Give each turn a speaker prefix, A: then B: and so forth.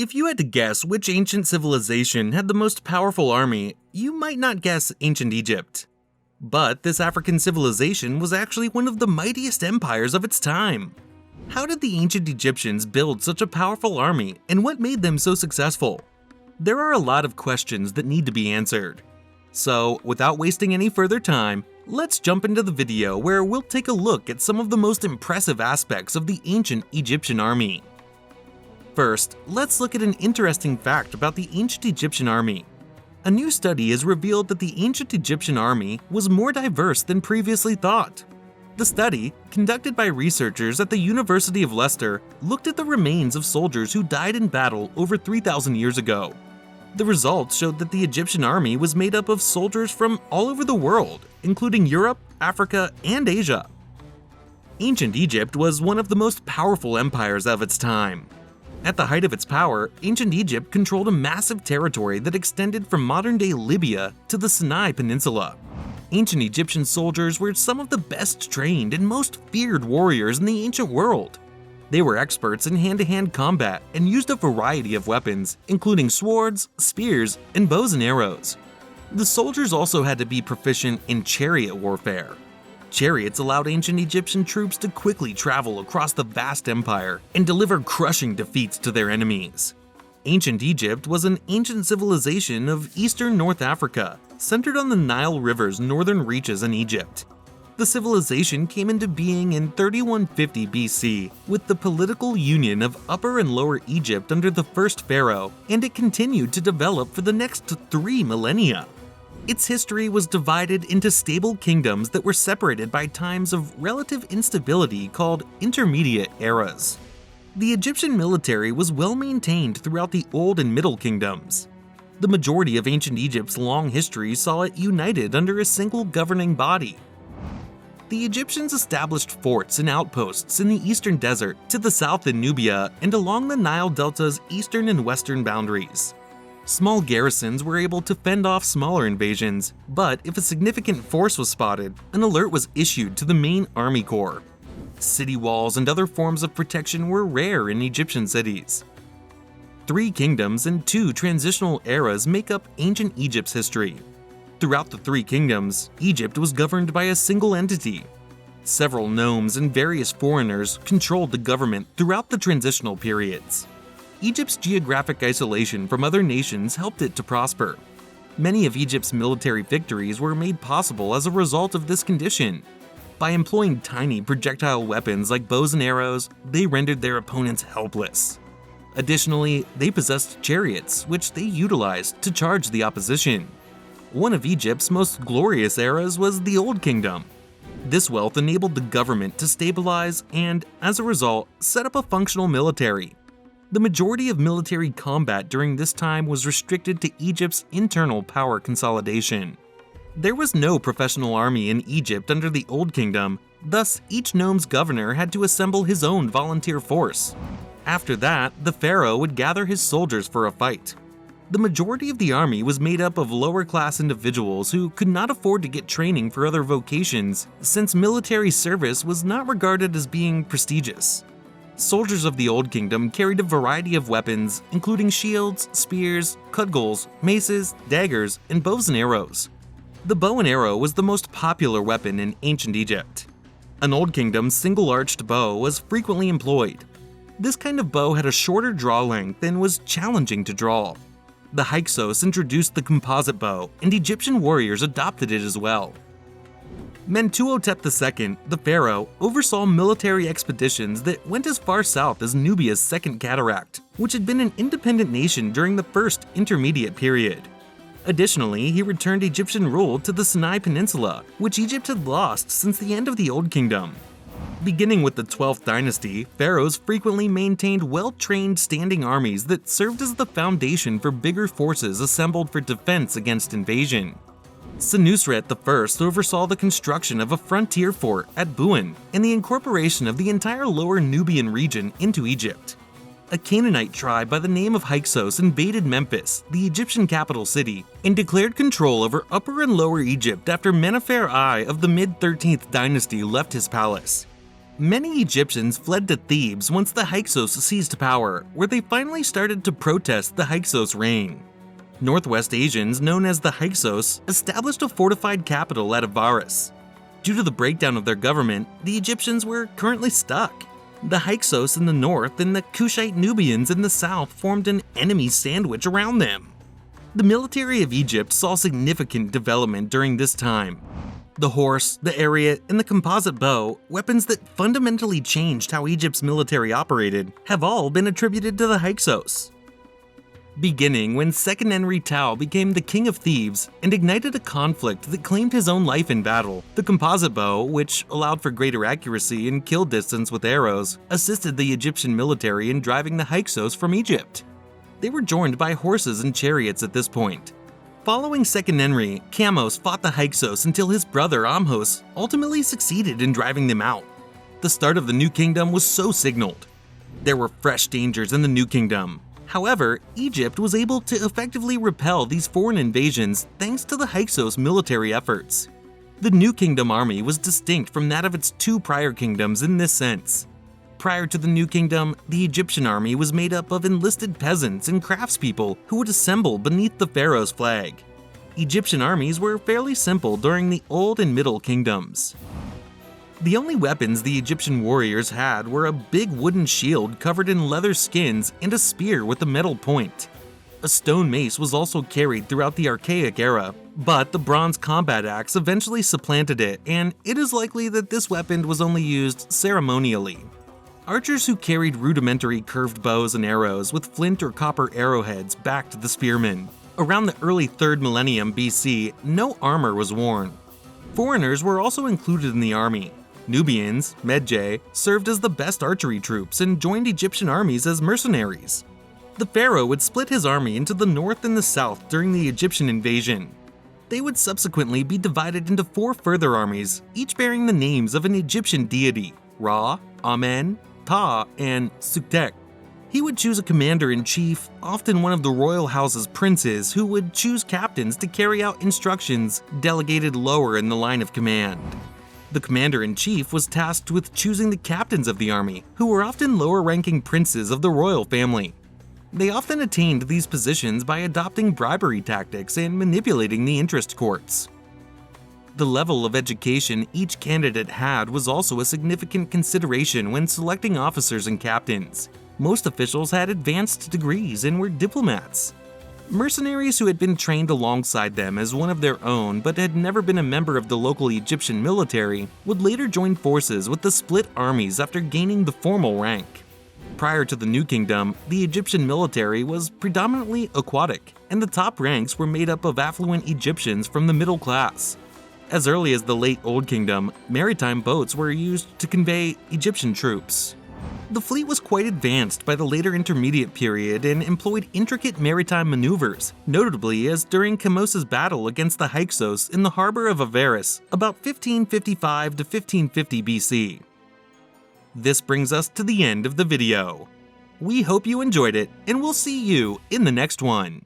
A: If you had to guess which ancient civilization had the most powerful army, you might not guess ancient Egypt. But this African civilization was actually one of the mightiest empires of its time. How did the ancient Egyptians build such a powerful army, and what made them so successful? There are a lot of questions that need to be answered. So, without wasting any further time, let's jump into the video where we'll take a look at some of the most impressive aspects of the ancient Egyptian army. First, let's look at an interesting fact about the ancient Egyptian army. A new study has revealed that the ancient Egyptian army was more diverse than previously thought. The study, conducted by researchers at the University of Leicester, looked at the remains of soldiers who died in battle over 3,000 years ago. The results showed that the Egyptian army was made up of soldiers from all over the world, including Europe, Africa, and Asia. Ancient Egypt was one of the most powerful empires of its time. At the height of its power, ancient Egypt controlled a massive territory that extended from modern-day Libya to the Sinai Peninsula. Ancient Egyptian soldiers were some of the best trained and most feared warriors in the ancient world. They were experts in hand-to-hand combat and used a variety of weapons, including swords, spears, and bows and arrows. The soldiers also had to be proficient in chariot warfare. Chariots allowed ancient Egyptian troops to quickly travel across the vast empire and deliver crushing defeats to their enemies. Ancient Egypt was an ancient civilization of eastern North Africa, centered on the Nile River's northern reaches in Egypt. The civilization came into being in 3150 BC with the political union of Upper and Lower Egypt under the first pharaoh, and it continued to develop for the next 3 millennia. Its history was divided into stable kingdoms that were separated by times of relative instability called intermediate eras. The Egyptian military was well maintained throughout the Old and Middle Kingdoms. The majority of ancient Egypt's long history saw it united under a single governing body. The Egyptians established forts and outposts in the eastern desert, to the south in Nubia, and along the Nile Delta's eastern and western boundaries. Small garrisons were able to fend off smaller invasions, but if a significant force was spotted, an alert was issued to the main army corps. City walls and other forms of protection were rare in Egyptian cities. 3 kingdoms and 2 transitional eras make up ancient Egypt's history. Throughout the 3 kingdoms, Egypt was governed by a single entity. Several nomes and various foreigners controlled the government throughout the transitional periods. Egypt's geographic isolation from other nations helped it to prosper. Many of Egypt's military victories were made possible as a result of this condition. By employing tiny projectile weapons like bows and arrows, they rendered their opponents helpless. Additionally, they possessed chariots, which they utilized to charge the opposition. One of Egypt's most glorious eras was the Old Kingdom. This wealth enabled the government to stabilize and, as a result, set up a functional military. The majority of military combat during this time was restricted to Egypt's internal power consolidation. There was no professional army in Egypt under the Old Kingdom, thus each nome's governor had to assemble his own volunteer force. After that, the pharaoh would gather his soldiers for a fight. The majority of the army was made up of lower-class individuals who could not afford to get training for other vocations, since military service was not regarded as being prestigious. Soldiers of the Old Kingdom carried a variety of weapons, including shields, spears, cudgels, maces, daggers, and bows and arrows. The bow and arrow was the most popular weapon in ancient Egypt. An Old Kingdom single-arched bow was frequently employed. This kind of bow had a shorter draw length and was challenging to draw. The Hyksos introduced the composite bow, and Egyptian warriors adopted it as well. Mentuhotep II, the pharaoh, oversaw military expeditions that went as far south as Nubia's Second Cataract, which had been an independent nation during the First Intermediate Period. Additionally, he returned Egyptian rule to the Sinai Peninsula, which Egypt had lost since the end of the Old Kingdom. Beginning with the 12th dynasty, pharaohs frequently maintained well-trained standing armies that served as the foundation for bigger forces assembled for defense against invasion. Senusret I oversaw the construction of a frontier fort at Buin and the incorporation of the entire lower Nubian region into Egypt. A Canaanite tribe by the name of Hyksos invaded Memphis, the Egyptian capital city, and declared control over Upper and Lower Egypt after Mennefer I of the mid-13th dynasty left his palace. Many Egyptians fled to Thebes once the Hyksos seized power, where they finally started to protest the Hyksos reign. Northwest Asians, known as the Hyksos, established a fortified capital at Avaris. Due to the breakdown of their government, the Egyptians were currently stuck. The Hyksos in the north and the Kushite Nubians in the south formed an enemy sandwich around them. The military of Egypt saw significant development during this time. The horse, the ariat, and the composite bow, weapons that fundamentally changed how Egypt's military operated, have all been attributed to the Hyksos. Beginning when Seqenenre became the king of Thebes and ignited a conflict that claimed his own life in battle, the composite bow, which allowed for greater accuracy and kill distance with arrows, assisted the Egyptian military in driving the Hyksos from Egypt. They were joined by horses and chariots at this point. Following Seqenenre, Kamose fought the Hyksos until his brother Amhos ultimately succeeded in driving them out. The start of the New Kingdom was so signaled. There were fresh dangers in the New Kingdom. However, Egypt was able to effectively repel these foreign invasions thanks to the Hyksos' military efforts. The New Kingdom army was distinct from that of its two prior kingdoms in this sense. Prior to the New Kingdom, the Egyptian army was made up of enlisted peasants and craftspeople who would assemble beneath the pharaoh's flag. Egyptian armies were fairly simple during the Old and Middle Kingdoms. The only weapons the Egyptian warriors had were a big wooden shield covered in leather skins and a spear with a metal point. A stone mace was also carried throughout the Archaic era, but the bronze combat axe eventually supplanted it, and it is likely that this weapon was only used ceremonially. Archers who carried rudimentary curved bows and arrows with flint or copper arrowheads backed the spearmen. Around the early 3rd millennium BC, no armor was worn. Foreigners were also included in the army. Nubians, Medjay, served as the best archery troops and joined Egyptian armies as mercenaries. The pharaoh would split his army into the north and the south during the Egyptian invasion. They would subsequently be divided into 4 further armies, each bearing the names of an Egyptian deity: Ra, Amen, Ta, and Suktek. He would choose a commander-in-chief, often one of the royal house's princes, who would choose captains to carry out instructions delegated lower in the line of command. The commander-in-chief was tasked with choosing the captains of the army, who were often lower-ranking princes of the royal family. They often attained these positions by adopting bribery tactics and manipulating the interest courts. The level of education each candidate had was also a significant consideration when selecting officers and captains. Most officials had advanced degrees and were diplomats. Mercenaries who had been trained alongside them as one of their own but had never been a member of the local Egyptian military would later join forces with the split armies after gaining the formal rank. Prior to the New Kingdom, the Egyptian military was predominantly aquatic, and the top ranks were made up of affluent Egyptians from the middle class. As early as the late Old Kingdom, maritime boats were used to convey Egyptian troops. The fleet was quite advanced by the later Intermediate period and employed intricate maritime maneuvers, notably as during Kamose's battle against the Hyksos in the harbor of Avaris about 1555 to 1550 BC. This brings us to the end of the video. We hope you enjoyed it, and we'll see you in the next one.